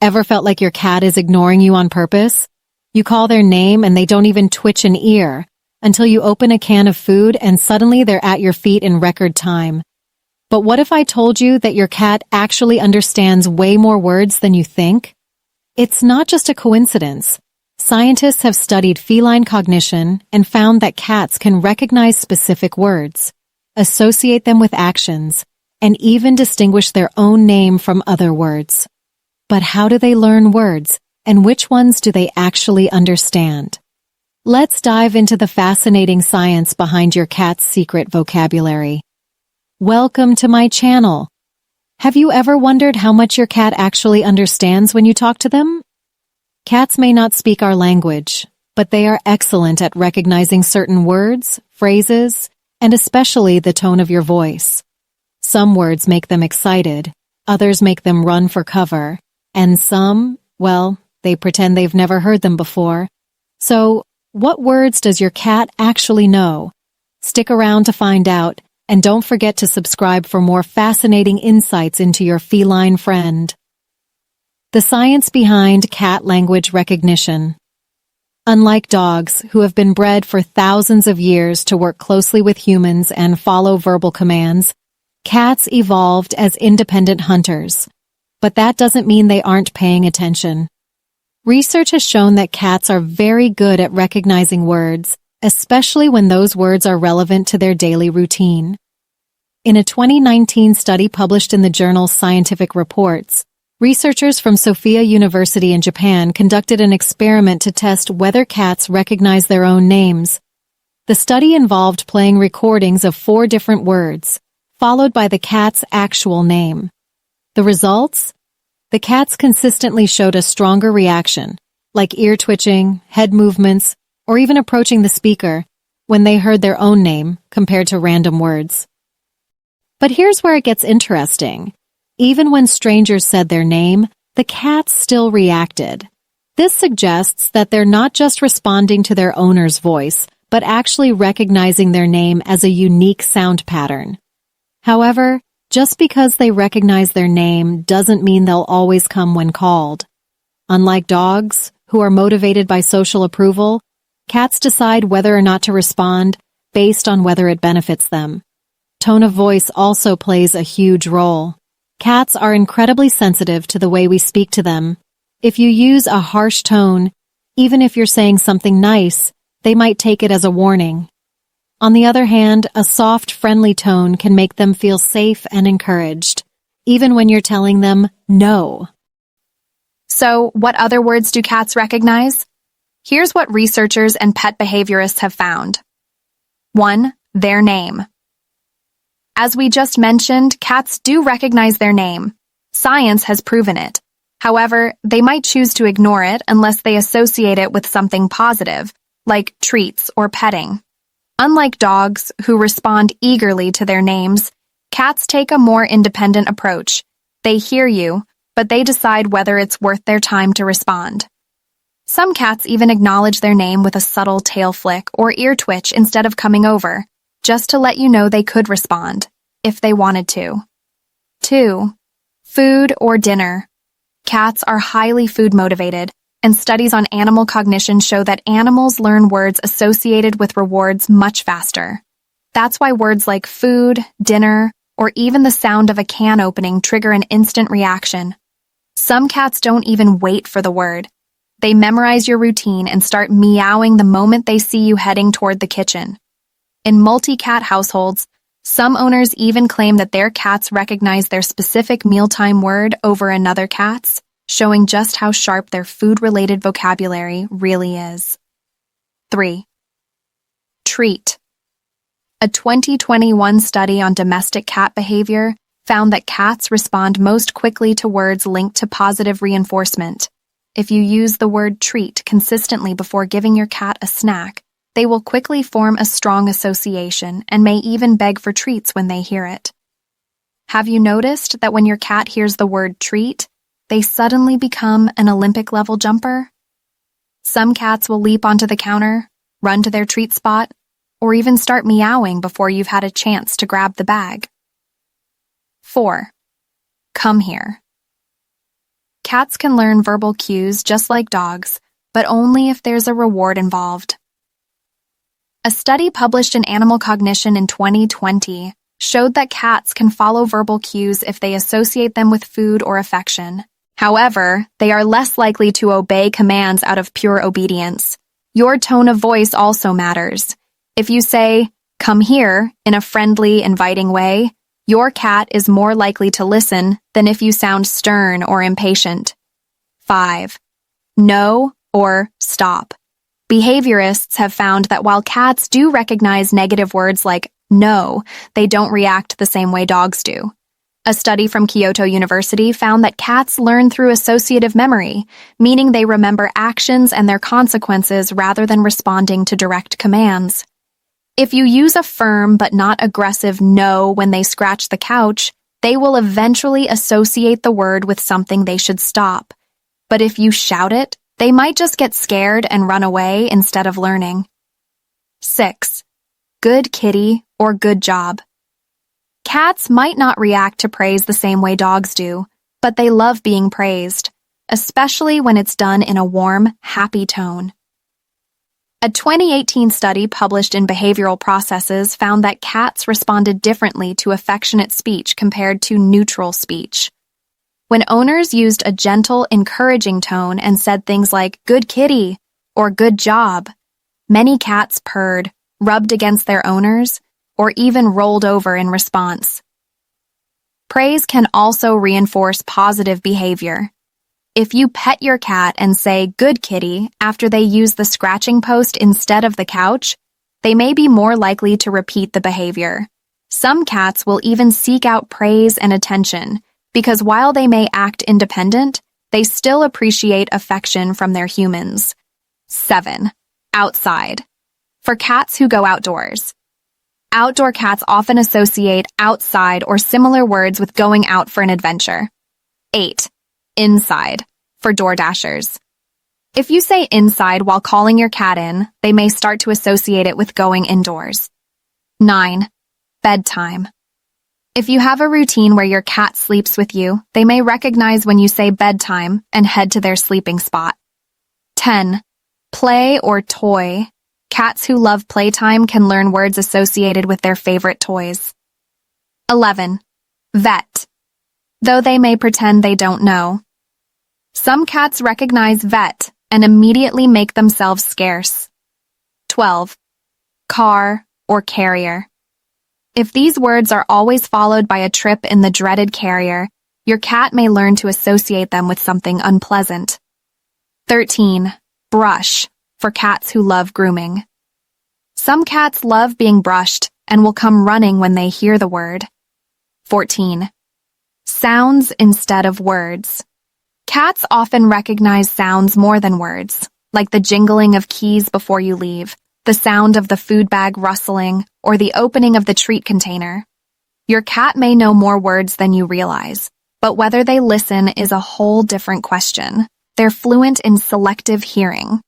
Ever felt like your cat is ignoring you on purpose? You call their name and they don't even twitch an ear until you open a can of food and suddenly they're at your feet in record time. But what if I told you that your cat actually understands way more words than you think? It's not just a coincidence. Scientists have studied feline cognition and found that cats can recognize specific words, associate them with actions, and even distinguish their own name from other words. But how do they learn words, and which ones do they actually understand? Let's dive into the fascinating science behind your cat's secret vocabulary. Welcome to my channel. Have you ever wondered how much your cat actually understands when you talk to them? Cats may not speak our language, but they are excellent at recognizing certain words, phrases, and especially the tone of your voice. Some words make them excited, others make them run for cover, and some, well, they pretend they've never heard them before. So, what words does your cat actually know? Stick around to find out, and don't forget to subscribe for more fascinating insights into your feline friend. The science behind cat language recognition. Unlike dogs, who have been bred for thousands of years to work closely with humans and follow verbal commands, cats evolved as independent hunters. But that doesn't mean they aren't paying attention. Research has shown that cats are very good at recognizing words, especially when those words are relevant to their daily routine. In a 2019 study published in the journal Scientific Reports, researchers from Sophia University in Japan conducted an experiment to test whether cats recognize their own names. The study involved playing recordings of 4 different words, followed by the cat's actual name. The results? The cats consistently showed a stronger reaction, like ear twitching, head movements, or even approaching the speaker, when they heard their own name compared to random words. But here's where it gets interesting. Even when strangers said their name, the cats still reacted. This suggests that they're not just responding to their owner's voice, but actually recognizing their name as a unique sound pattern. However, just because they recognize their name doesn't mean they'll always come when called. Unlike dogs, who are motivated by social approval, cats decide whether or not to respond based on whether it benefits them. Tone of voice also plays a huge role. Cats are incredibly sensitive to the way we speak to them. If you use a harsh tone, even if you're saying something nice, they might take it as a warning. On the other hand, a soft, friendly tone can make them feel safe and encouraged, even when you're telling them no. So, what other words do cats recognize? Here's what researchers and pet behaviorists have found. 1. Their name. As we just mentioned, cats do recognize their name. Science has proven it. However, they might choose to ignore it unless they associate it with something positive, like treats or petting. Unlike dogs, who respond eagerly to their names, cats take a more independent approach. They hear you, but they decide whether it's worth their time to respond. Some cats even acknowledge their name with a subtle tail flick or ear twitch instead of coming over, just to let you know they could respond, if they wanted to. 2. Food or dinner. Cats are highly food motivated, and studies on animal cognition show that animals learn words associated with rewards much faster. That's why words like food, dinner, or even the sound of a can opening trigger an instant reaction. Some cats don't even wait for the word. They memorize your routine and start meowing the moment they see you heading toward the kitchen. In multi-cat households, some owners even claim that their cats recognize their specific mealtime word over another cat's, showing just how sharp their food-related vocabulary really is. 3. Treat. A 2021 study on domestic cat behavior found that cats respond most quickly to words linked to positive reinforcement. If you use the word treat consistently before giving your cat a snack, they will quickly form a strong association and may even beg for treats when they hear it. Have you noticed that when your cat hears the word treat, they suddenly become an Olympic-level jumper? Some cats will leap onto the counter, run to their treat spot, or even start meowing before you've had a chance to grab the bag. 4. Come here. Cats can learn verbal cues just like dogs, but only if there's a reward involved. A study published in Animal Cognition in 2020 showed that cats can follow verbal cues if they associate them with food or affection. However, they are less likely to obey commands out of pure obedience. Your tone of voice also matters. If you say, "Come here," in a friendly, inviting way, your cat is more likely to listen than if you sound stern or impatient. 5. No or stop. Behaviorists have found that while cats do recognize negative words like no, they don't react the same way dogs do. A study from Kyoto University found that cats learn through associative memory, meaning they remember actions and their consequences rather than responding to direct commands. If you use a firm but not aggressive no when they scratch the couch, they will eventually associate the word with something they should stop. But if you shout it, they might just get scared and run away instead of learning. 6. Good kitty or good job. Cats might not react to praise the same way dogs do, but they love being praised, especially when it's done in a warm, happy tone. A 2018 study published in Behavioral Processes found that cats responded differently to affectionate speech compared to neutral speech. When owners used a gentle, encouraging tone and said things like "good kitty" or "good job," many cats purred, rubbed against their owners, or even rolled over in response. Praise can also reinforce positive behavior. If you pet your cat and say "good kitty" after they use the scratching post instead of the couch, they may be more likely to repeat the behavior. Some cats will even seek out praise and attention, because while they may act independent, they still appreciate affection from their humans. 7. Outside. For cats who go outdoors. Outdoor cats often associate outside or similar words with going out for an adventure. 8. Inside. For door dashers. If you say inside while calling your cat in, they may start to associate it with going indoors. 9. Bedtime. If you have a routine where your cat sleeps with you, they may recognize when you say bedtime and head to their sleeping spot. 10. Play or toy. Cats who love playtime can learn words associated with their favorite toys. 11. Vet. Though they may pretend they don't know. Some cats recognize vet and immediately make themselves scarce. 12. Car or carrier. If these words are always followed by a trip in the dreaded carrier, your cat may learn to associate them with something unpleasant. 13. Brush. For cats who love grooming. Some cats love being brushed and will come running when they hear the word. 14. Sounds instead of words. Cats often recognize sounds more than words, like the jingling of keys before you leave, the sound of the food bag rustling, or the opening of the treat container. Your cat may know more words than you realize, but whether they listen is a whole different question. They're fluent in selective hearing.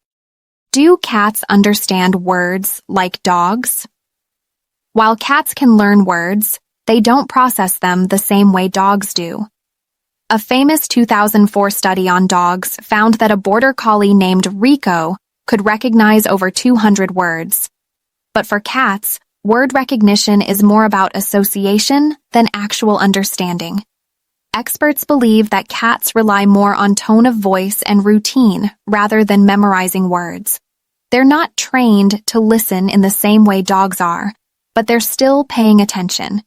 Do cats understand words like dogs? While cats can learn words, they don't process them the same way dogs do. A famous 2004 study on dogs found that a border collie named Rico could recognize over 200 words. But for cats, word recognition is more about association than actual understanding. Experts believe that cats rely more on tone of voice and routine rather than memorizing words. They're not trained to listen in the same way dogs are, but they're still paying attention.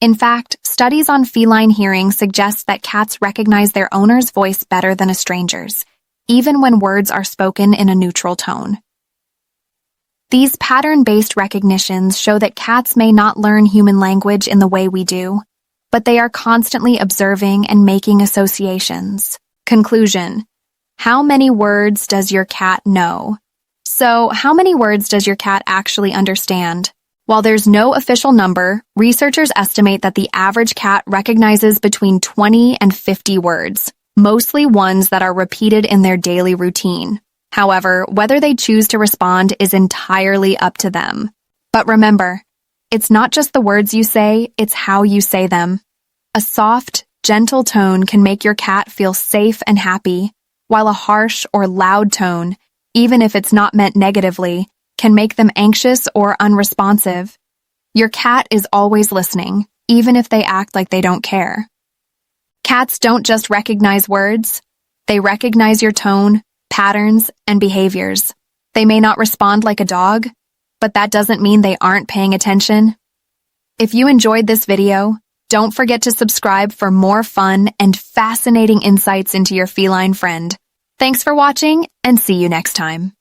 In fact, studies on feline hearing suggest that cats recognize their owner's voice better than a stranger's, even when words are spoken in a neutral tone. These pattern-based recognitions show that cats may not learn human language in the way we do, but they are constantly observing and making associations. Conclusion: how many words does your cat know? So, how many words does your cat actually understand? While there's no official number, researchers estimate that the average cat recognizes between 20 and 50 words, mostly ones that are repeated in their daily routine. However, whether they choose to respond is entirely up to them. But remember, it's not just the words you say, it's how you say them. A soft, gentle tone can make your cat feel safe and happy, while a harsh or loud tone, even if it's not meant negatively, can make them anxious or unresponsive. Your cat is always listening, even if they act like they don't care. Cats don't just recognize words, they recognize your tone, patterns, and behaviors. They may not respond like a dog, but that doesn't mean they aren't paying attention. If you enjoyed this video, don't forget to subscribe for more fun and fascinating insights into your feline friend. Thanks for watching, and see you next time.